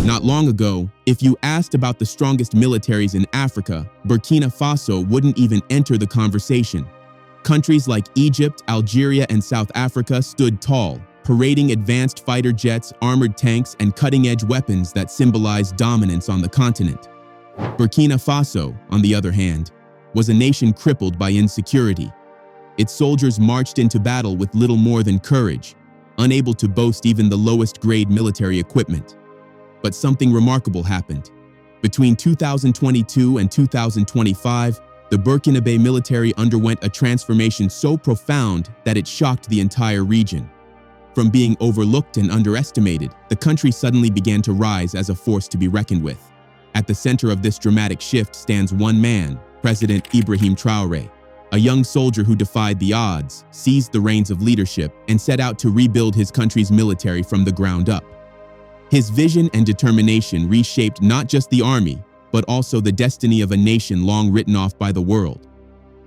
Not long ago, if you asked about the strongest militaries in Africa, Burkina Faso wouldn't even enter the conversation. Countries like Egypt, Algeria, and South Africa stood tall, parading advanced fighter jets, armored tanks, and cutting-edge weapons that symbolized dominance on the continent. Burkina Faso, on the other hand, was a nation crippled by insecurity. Its soldiers marched into battle with little more than courage, unable to boast even the lowest-grade military equipment. But something remarkable happened. Between 2022 and 2025, the Burkinabè military underwent a transformation so profound that it shocked the entire region. From being overlooked and underestimated, the country suddenly began to rise as a force to be reckoned with. At the center of this dramatic shift stands one man, President Ibrahim Traoré, a young soldier who defied the odds, seized the reins of leadership, and set out to rebuild his country's military from the ground up. His vision and determination reshaped not just the army, but also the destiny of a nation long written off by the world.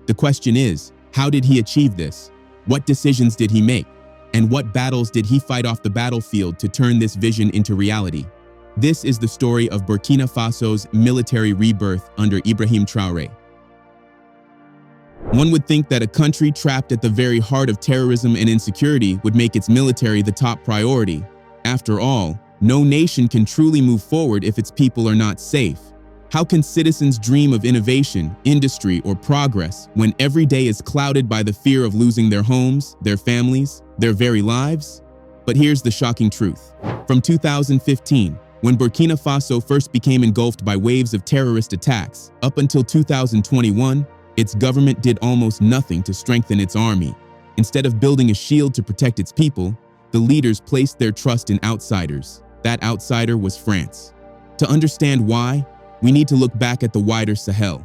The question is, how did he achieve this? What decisions did he make? And what battles did he fight off the battlefield to turn this vision into reality? This is the story of Burkina Faso's military rebirth under Ibrahim Traoré. One would think that a country trapped at the very heart of terrorism and insecurity would make its military the top priority. After all, no nation can truly move forward if its people are not safe. How can citizens dream of innovation, industry, or progress when every day is clouded by the fear of losing their homes, their families, their very lives? But here's the shocking truth. From 2015, when Burkina Faso first became engulfed by waves of terrorist attacks, up until 2021, its government did almost nothing to strengthen its army. Instead of building a shield to protect its people, the leaders placed their trust in outsiders. That outsider was France. To understand why, we need to look back at the wider Sahel.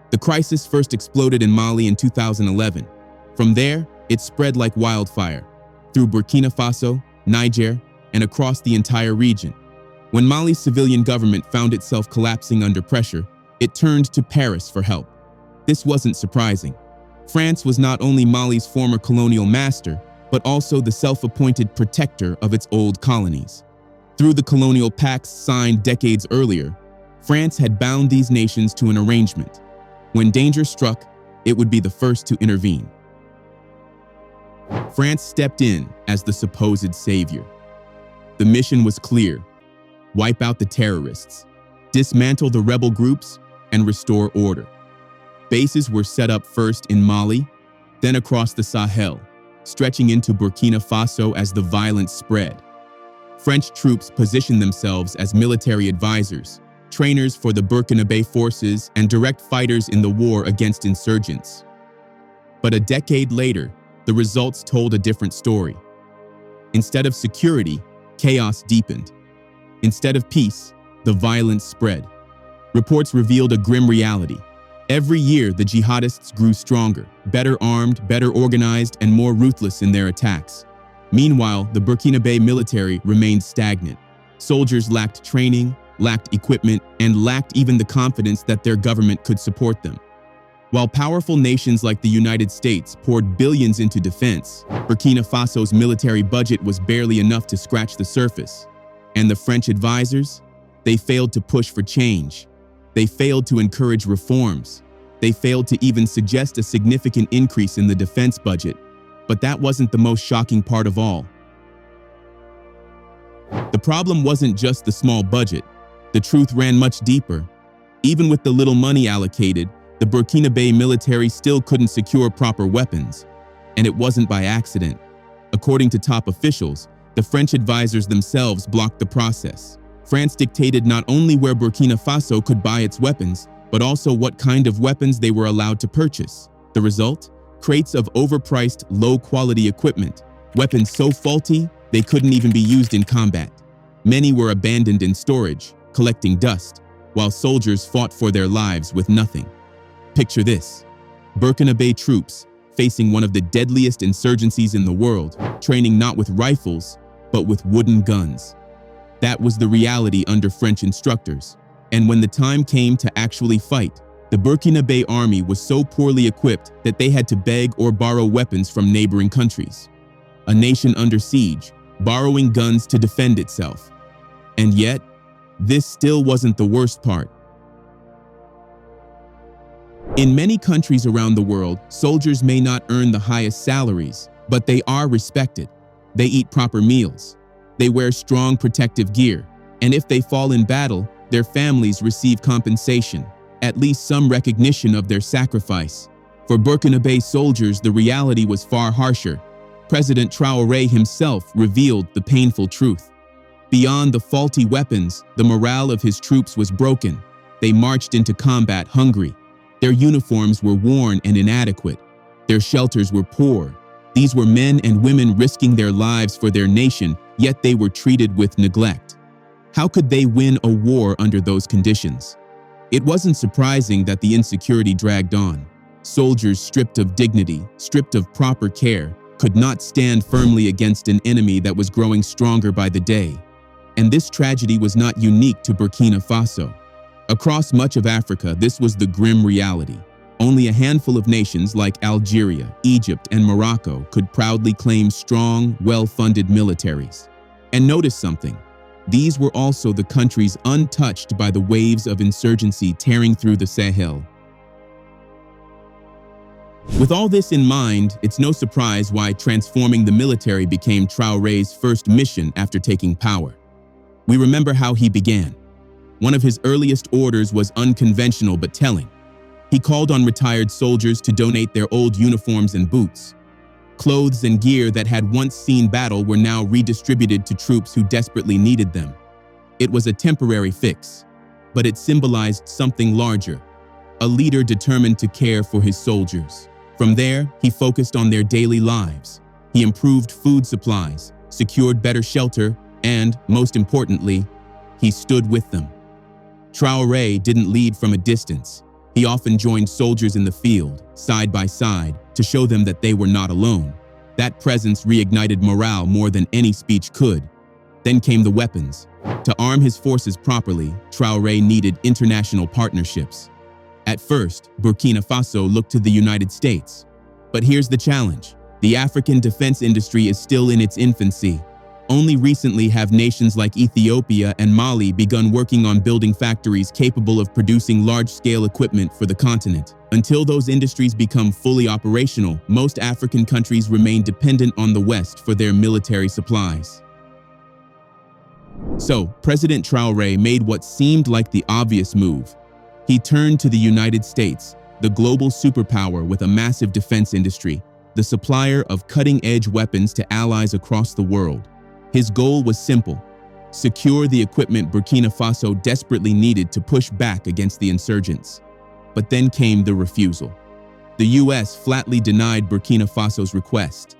The crisis first exploded in Mali in 2011. From there, it spread like wildfire, through Burkina Faso, Niger, and across the entire region. When Mali's civilian government found itself collapsing under pressure, it turned to Paris for help. This wasn't surprising. France was not only Mali's former colonial master, but also the self-appointed protector of its old colonies. Through the colonial pacts signed decades earlier, France had bound these nations to an arrangement. When danger struck, it would be the first to intervene. France stepped in as the supposed savior. The mission was clear: wipe out the terrorists, dismantle the rebel groups, and restore order. Bases were set up first in Mali, then across the Sahel, stretching into Burkina Faso as the violence spread. French troops positioned themselves as military advisors, trainers for the Burkinabè forces, and direct fighters in the war against insurgents. But a decade later, the results told a different story. Instead of security, chaos deepened. Instead of peace, the violence spread. Reports revealed a grim reality. Every year, the jihadists grew stronger, better armed, better organized, and more ruthless in their attacks. Meanwhile, the Burkinabè military remained stagnant. Soldiers lacked training, lacked equipment, and lacked even the confidence that their government could support them. While powerful nations like the United States poured billions into defense, Burkina Faso's military budget was barely enough to scratch the surface. And the French advisors? They failed to push for change. They failed to encourage reforms. They failed to even suggest a significant increase in the defense budget. But that wasn't the most shocking part of all. The problem wasn't just the small budget. The truth ran much deeper. Even with the little money allocated, the Burkinabè military still couldn't secure proper weapons. And it wasn't by accident. According to top officials, the French advisors themselves blocked the process. France dictated not only where Burkina Faso could buy its weapons, but also what kind of weapons they were allowed to purchase. The result? Crates of overpriced, low-quality equipment, weapons so faulty they couldn't even be used in combat. Many were abandoned in storage, collecting dust, while soldiers fought for their lives with nothing. Picture this: Burkinabè troops facing one of the deadliest insurgencies in the world, training not with rifles, but with wooden guns. That was the reality under French instructors. And when the time came to actually fight, the Burkinabè army was so poorly equipped that they had to beg or borrow weapons from neighboring countries. A nation under siege, borrowing guns to defend itself. And yet, this still wasn't the worst part. In many countries around the world, soldiers may not earn the highest salaries, but they are respected. They eat proper meals. They wear strong protective gear. And if they fall in battle, their families receive compensation, at least some recognition of their sacrifice. For Burkinabè soldiers, the reality was far harsher. President Traoré himself revealed the painful truth. Beyond the faulty weapons, the morale of his troops was broken. They marched into combat hungry. Their uniforms were worn and inadequate. Their shelters were poor. These were men and women risking their lives for their nation, yet they were treated with neglect. How could they win a war under those conditions? It wasn't surprising that the insecurity dragged on. Soldiers stripped of dignity, stripped of proper care, could not stand firmly against an enemy that was growing stronger by the day. And this tragedy was not unique to Burkina Faso. Across much of Africa, this was the grim reality. Only a handful of nations like Algeria, Egypt, and Morocco could proudly claim strong, well-funded militaries. And notice something. These were also the countries untouched by the waves of insurgency tearing through the Sahel. With all this in mind, it's no surprise why transforming the military became Traoré's first mission after taking power. We remember how he began. One of his earliest orders was unconventional but telling. He called on retired soldiers to donate their old uniforms and boots. Clothes and gear that had once seen battle were now redistributed to troops who desperately needed them. It was a temporary fix, but it symbolized something larger, a leader determined to care for his soldiers. From there, he focused on their daily lives. He improved food supplies, secured better shelter, and, most importantly, he stood with them. Traoré didn't lead from a distance. He often joined soldiers in the field, side by side, to show them that they were not alone. That presence reignited morale more than any speech could. Then came the weapons. To arm his forces properly, Traoré needed international partnerships. At first, Burkina Faso looked to the United States. But here's the challenge. The African defense industry is still in its infancy. Only recently have nations like Ethiopia and Mali begun working on building factories capable of producing large-scale equipment for the continent. Until those industries become fully operational, most African countries remain dependent on the West for their military supplies. So, President Traoré made what seemed like the obvious move. He turned to the United States, the global superpower with a massive defense industry, the supplier of cutting-edge weapons to allies across the world. His goal was simple: secure the equipment Burkina Faso desperately needed to push back against the insurgents. But then came the refusal. The US flatly denied Burkina Faso's request.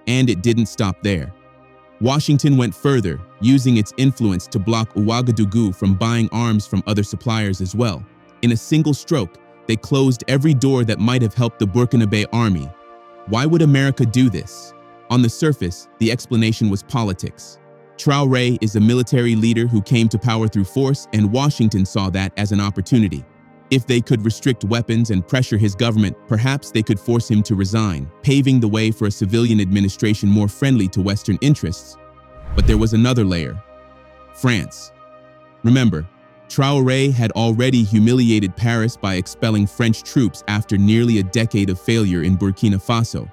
And it didn't stop there. Washington went further, using its influence to block Ouagadougou from buying arms from other suppliers as well. In a single stroke, they closed every door that might have helped the Burkinabè army. Why would America do this? On the surface, the explanation was politics. Traoré is a military leader who came to power through force, and Washington saw that as an opportunity. If they could restrict weapons and pressure his government, perhaps they could force him to resign, paving the way for a civilian administration more friendly to Western interests. But there was another layer: France. Remember, Traoré had already humiliated Paris by expelling French troops after nearly a decade of failure in Burkina Faso.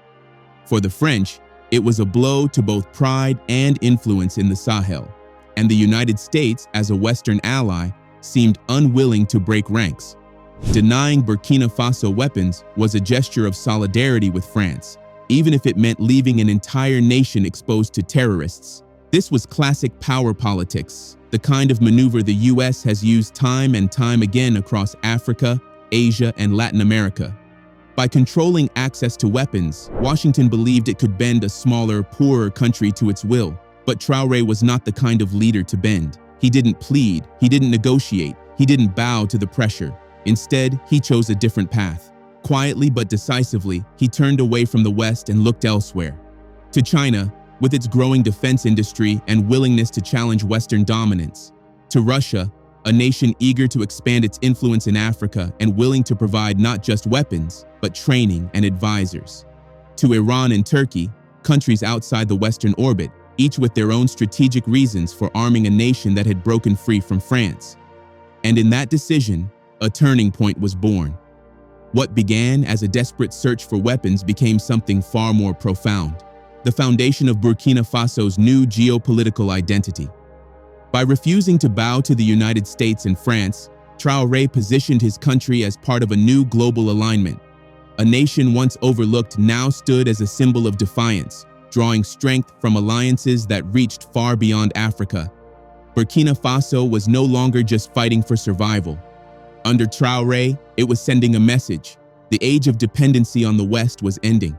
For the French, it was a blow to both pride and influence in the Sahel, and the United States, as a Western ally, seemed unwilling to break ranks. Denying Burkina Faso weapons was a gesture of solidarity with France, even if it meant leaving an entire nation exposed to terrorists. This was classic power politics, the kind of maneuver the US has used time and time again across Africa, Asia, and Latin America. By controlling access to weapons, Washington believed it could bend a smaller, poorer country to its will. But Traoré was not the kind of leader to bend. He didn't plead, he didn't negotiate, he didn't bow to the pressure. Instead, he chose a different path. Quietly but decisively, he turned away from the West and looked elsewhere. To China, with its growing defense industry and willingness to challenge Western dominance. To Russia, a nation eager to expand its influence in Africa and willing to provide not just weapons, but training and advisors. To Iran and Turkey, countries outside the Western orbit, each with their own strategic reasons for arming a nation that had broken free from France. And in that decision, a turning point was born. What began as a desperate search for weapons became something far more profound: the foundation of Burkina Faso's new geopolitical identity. By refusing to bow to the United States and France, Traoré positioned his country as part of a new global alignment. A nation once overlooked now stood as a symbol of defiance, drawing strength from alliances that reached far beyond Africa. Burkina Faso was no longer just fighting for survival. Under Traoré, it was sending a message: the age of dependency on the West was ending.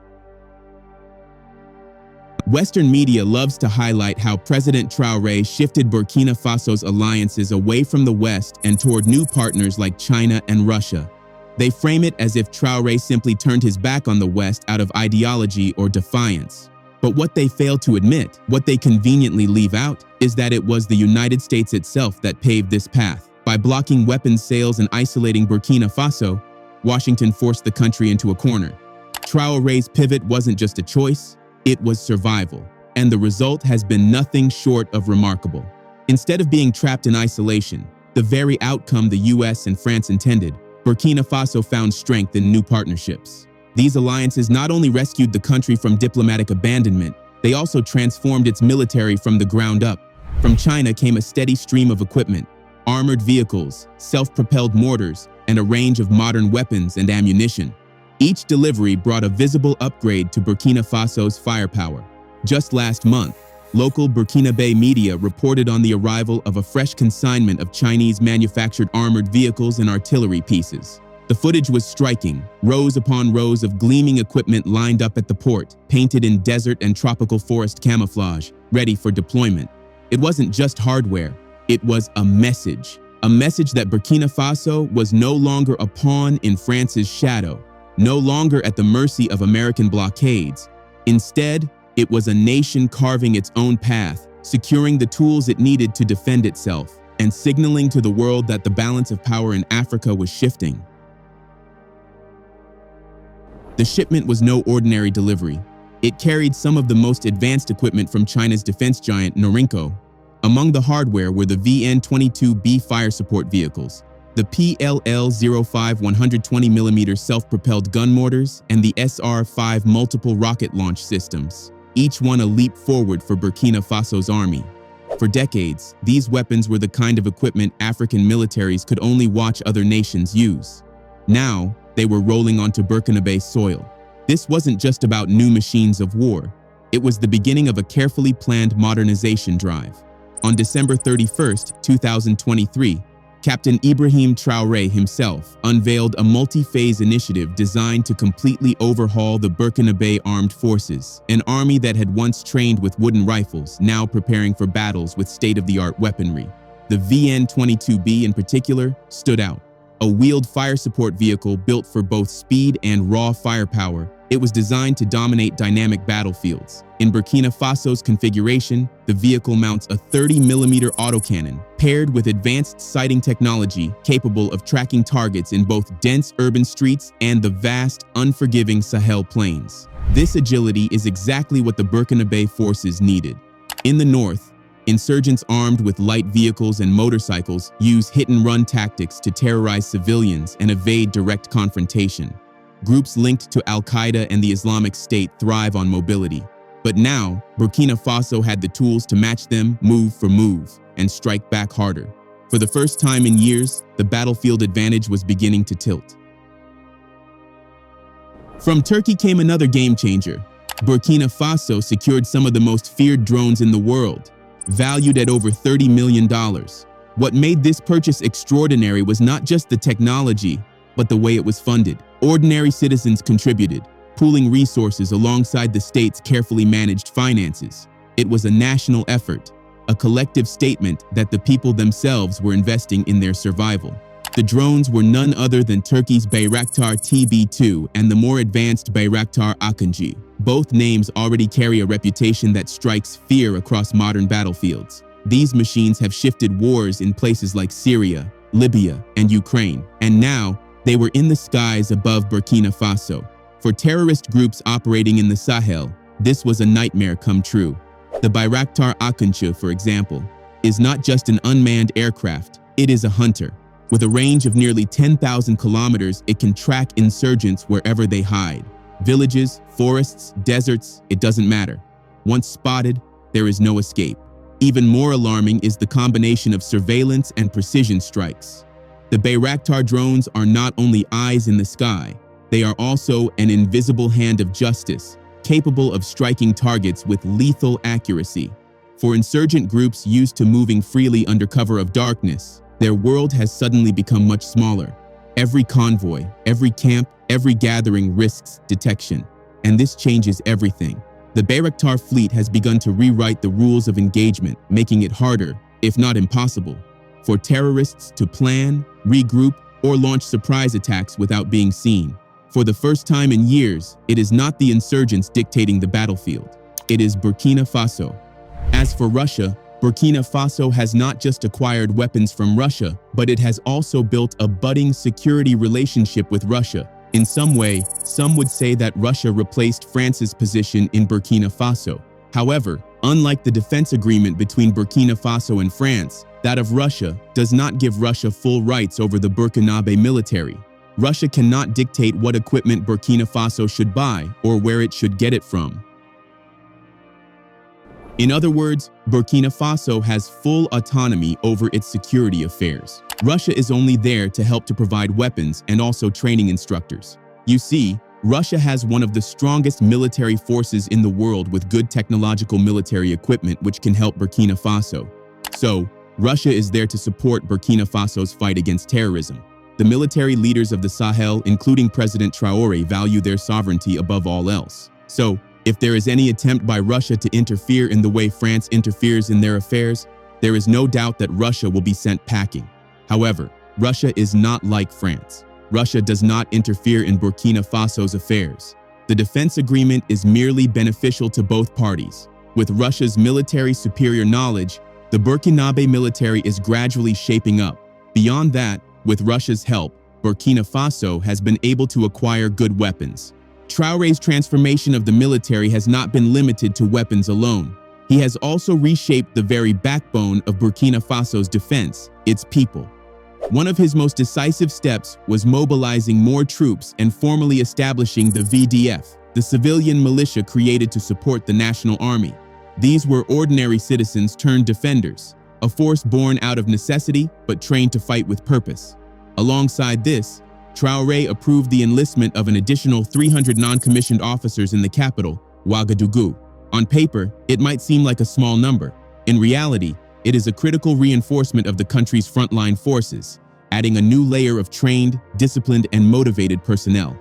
Western media loves to highlight how President Traoré shifted Burkina Faso's alliances away from the West and toward new partners like China and Russia. They frame it as if Traoré simply turned his back on the West out of ideology or defiance. But what they fail to admit, what they conveniently leave out, is that it was the United States itself that paved this path. By blocking weapons sales and isolating Burkina Faso, Washington forced the country into a corner. Traoré's pivot wasn't just a choice, it was survival, and the result has been nothing short of remarkable. Instead of being trapped in isolation, the very outcome the US and France intended, Burkina Faso found strength in new partnerships. These alliances not only rescued the country from diplomatic abandonment, they also transformed its military from the ground up. From China came a steady stream of equipment: armored vehicles, self-propelled mortars, and a range of modern weapons and ammunition. Each delivery brought a visible upgrade to Burkina Faso's firepower. Just last month, local Burkinabè media reported on the arrival of a fresh consignment of Chinese-manufactured armored vehicles and artillery pieces. The footage was striking: rows upon rows of gleaming equipment lined up at the port, painted in desert and tropical forest camouflage, ready for deployment. It wasn't just hardware, it was a message that Burkina Faso was no longer a pawn in France's shadow, no longer at the mercy of American blockades. Instead, it was a nation carving its own path, securing the tools it needed to defend itself, and signaling to the world that the balance of power in Africa was shifting. The shipment was no ordinary delivery. It carried some of the most advanced equipment from China's defense giant Norinco. Among the hardware were the VN-22B fire support vehicles, the PLL-05 120mm self-propelled gun mortars, and the SR-5 multiple rocket launch systems, each one a leap forward for Burkina Faso's army. For decades, these weapons were the kind of equipment African militaries could only watch other nations use. Now, they were rolling onto Burkinabè soil. This wasn't just about new machines of war. It was the beginning of a carefully planned modernization drive. On December 31, 2023, Captain Ibrahim Traoré himself unveiled a multi-phase initiative designed to completely overhaul the Burkinabè armed forces, an army that had once trained with wooden rifles, now preparing for battles with state-of-the-art weaponry. The VN-22B in particular stood out. A wheeled fire support vehicle built for both speed and raw firepower, it was designed to dominate dynamic battlefields. In Burkina Faso's configuration, the vehicle mounts a 30mm autocannon, paired with advanced sighting technology capable of tracking targets in both dense urban streets and the vast, unforgiving Sahel plains. This agility is exactly what the Burkinabè forces needed. In the north, insurgents armed with light vehicles and motorcycles use hit-and-run tactics to terrorize civilians and evade direct confrontation. Groups linked to Al-Qaeda and the Islamic State thrive on mobility. But now, Burkina Faso had the tools to match them move for move and strike back harder. For the first time in years, the battlefield advantage was beginning to tilt. From Turkey came another game changer. Burkina Faso secured some of the most feared drones in the world, valued at over $30 million. What made this purchase extraordinary was not just the technology, but the way it was funded. Ordinary citizens contributed, pooling resources alongside the state's carefully managed finances. It was a national effort, a collective statement that the people themselves were investing in their survival. The drones were none other than Turkey's Bayraktar TB2 and the more advanced Bayraktar Akinci. Both names already carry a reputation that strikes fear across modern battlefields. These machines have shifted wars in places like Syria, Libya, and Ukraine, and now they were in the skies above Burkina Faso. For terrorist groups operating in the Sahel, this was a nightmare come true. The Bayraktar Akıncı, for example, is not just an unmanned aircraft, it is a hunter. With a range of nearly 10,000 kilometers, it can track insurgents wherever they hide. Villages, forests, deserts, it doesn't matter. Once spotted, there is no escape. Even more alarming is the combination of surveillance and precision strikes. The Bayraktar drones are not only eyes in the sky, they are also an invisible hand of justice, capable of striking targets with lethal accuracy. For insurgent groups used to moving freely under cover of darkness, their world has suddenly become much smaller. Every convoy, every camp, every gathering risks detection, and this changes everything. The Bayraktar fleet has begun to rewrite the rules of engagement, making it harder, if not impossible, for terrorists to plan, regroup, or launch surprise attacks without being seen. For the first time in years, it is not the insurgents dictating the battlefield. It is Burkina Faso. As for Russia, Burkina Faso has not just acquired weapons from Russia, but it has also built a budding security relationship with Russia. In some way, some would say that Russia replaced France's position in Burkina Faso. However, unlike the defense agreement between Burkina Faso and France, that of Russia does not give Russia full rights over the Burkinabè military. Russia cannot dictate what equipment Burkina Faso should buy or where it should get it from. In other words, Burkina Faso has full autonomy over its security affairs. Russia is only there to help to provide weapons and also training instructors. You see, Russia has one of the strongest military forces in the world with good technological military equipment which can help Burkina Faso. So, Russia is there to support Burkina Faso's fight against terrorism. The military leaders of the Sahel, including President Traore, value their sovereignty above all else. So, if there is any attempt by Russia to interfere in the way France interferes in their affairs, there is no doubt that Russia will be sent packing. However, Russia is not like France. Russia does not interfere in Burkina Faso's affairs. The defense agreement is merely beneficial to both parties. With Russia's military superior knowledge, the Burkinabè military is gradually shaping up. Beyond that, with Russia's help, Burkina Faso has been able to acquire good weapons. Traore's transformation of the military has not been limited to weapons alone. He has also reshaped the very backbone of Burkina Faso's defense, its people. One of his most decisive steps was mobilizing more troops and formally establishing the VDF, the civilian militia created to support the national army. These were ordinary citizens turned defenders, a force born out of necessity but trained to fight with purpose. Alongside this, Traoré approved the enlistment of an additional 300 non-commissioned officers in the capital, Ouagadougou. On paper, it might seem like a small number. In reality, it is a critical reinforcement of the country's frontline forces, adding a new layer of trained, disciplined, and motivated personnel.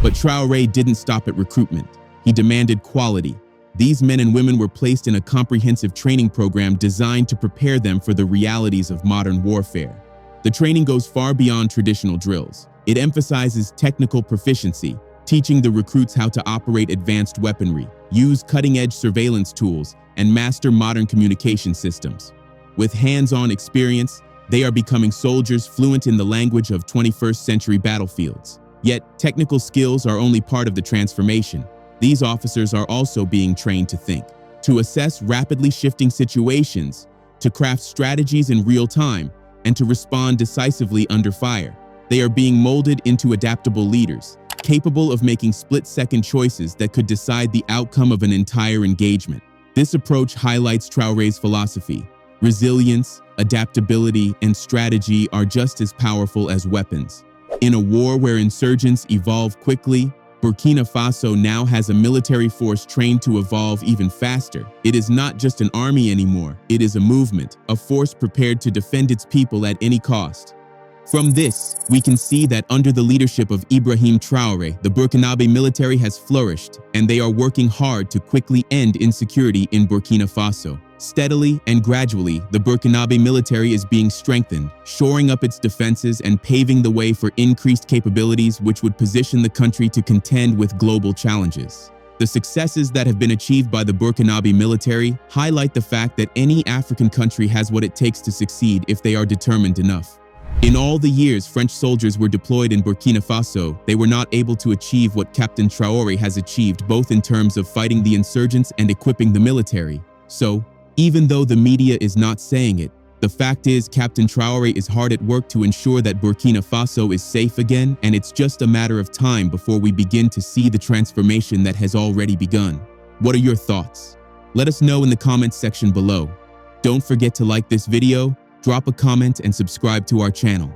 But Traoré didn't stop at recruitment. He demanded quality. These men and women were placed in a comprehensive training program designed to prepare them for the realities of modern warfare. The training goes far beyond traditional drills. It emphasizes technical proficiency, teaching the recruits how to operate advanced weaponry, use cutting-edge surveillance tools, and master modern communication systems. With hands-on experience, they are becoming soldiers fluent in the language of 21st century battlefields. Yet, technical skills are only part of the transformation. These officers are also being trained to think, to assess rapidly shifting situations, to craft strategies in real time, and to respond decisively under fire. They are being molded into adaptable leaders, capable of making split-second choices that could decide the outcome of an entire engagement. This approach highlights Traoré's philosophy. Resilience, adaptability, and strategy are just as powerful as weapons. In a war where insurgents evolve quickly, Burkina Faso now has a military force trained to evolve even faster. It is not just an army anymore, it is a movement, a force prepared to defend its people at any cost. From this, we can see that under the leadership of Ibrahim Traoré, the Burkinabè military has flourished, and they are working hard to quickly end insecurity in Burkina Faso. Steadily and gradually, the Burkinabè military is being strengthened, shoring up its defenses and paving the way for increased capabilities which would position the country to contend with global challenges. The successes that have been achieved by the Burkinabè military highlight the fact that any African country has what it takes to succeed if they are determined enough. In all the years French soldiers were deployed in Burkina Faso, they were not able to achieve what Captain Traoré has achieved both in terms of fighting the insurgents and equipping the military. So, even though the media is not saying it, the fact is Captain Traore is hard at work to ensure that Burkina Faso is safe again, and it's just a matter of time before we begin to see the transformation that has already begun. What are your thoughts? Let us know in the comments section below. Don't forget to like this video, drop a comment, and subscribe to our channel.